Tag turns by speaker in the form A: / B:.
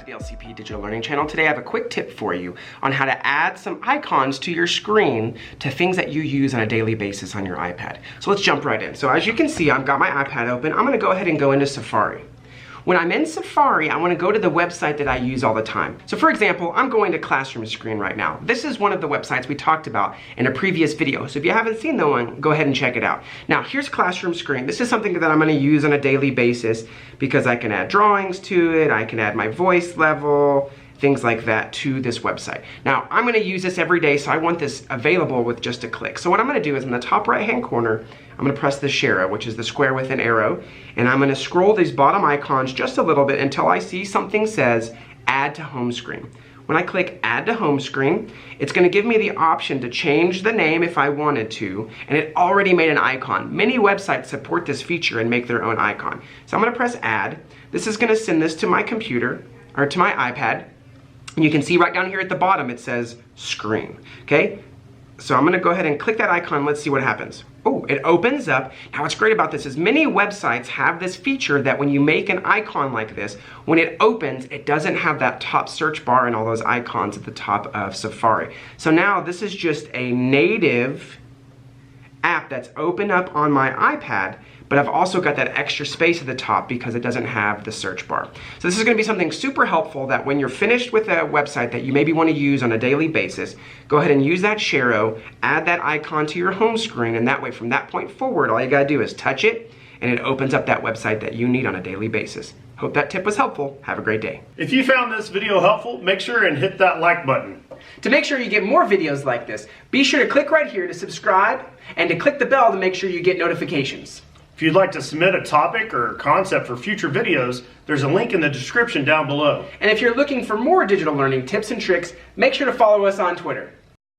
A: the LCP Digital Learning channel. Today I have a quick tip for you on how to add some icons to your screen to things that you use on a daily basis on your iPad. So let's jump right in. So as you can see, I've got my iPad open. I'm gonna go ahead and go into Safari. When I'm in Safari, I want to go to the website that I use all the time. So for example, I'm going to Classroom Screen right now. This is one of the websites we talked about in a previous video. So if you haven't seen the one, go ahead and check it out. Now here's Classroom Screen. This is something that I'm going to use on a daily basis because I can add drawings to it, I can add my voice level, things like that to this website. Now I'm going to use this every day, so I want this available with just a click. So what I'm going to do is in the top right hand corner, I'm going to press the share, which is the square with an arrow, and I'm going to scroll these bottom icons just a little bit until I see something says add to home screen. When I click add to home screen, it's going to give me the option to change the name if I wanted to, and it already made an icon. Many websites support this feature and make their own icon. So I'm going to press add. This is going to send this to my computer or to my iPad. And you can see right down here at the bottom it says screen, okay? So I'm gonna go ahead and click that icon, let's see what happens. Oh, it opens up. Now what's great about this is many websites have this feature that when you make an icon like this, when it opens, it doesn't have that top search bar and all those icons at the top of Safari. So now this is just a native app that's open up on my iPad, but I've also got that extra space at the top because it doesn't have the search bar. So this is going to be something super helpful that when you're finished with a website that you maybe want to use on a daily basis, go ahead and use that Sharo, add that icon to your home screen, and that way from that point forward, all you got to do is touch it and it opens up that website that you need on a daily basis. Hope that tip was helpful. Have a great day.
B: If you found this video helpful, make sure and hit that like button.
A: To make sure you get more videos like this, be sure to click right here to subscribe and to click the bell to make sure you get notifications.
B: If you'd like to submit a topic or concept for future videos, there's a link in the description down below.
A: And if you're looking for more digital learning tips and tricks, make sure to follow us on Twitter.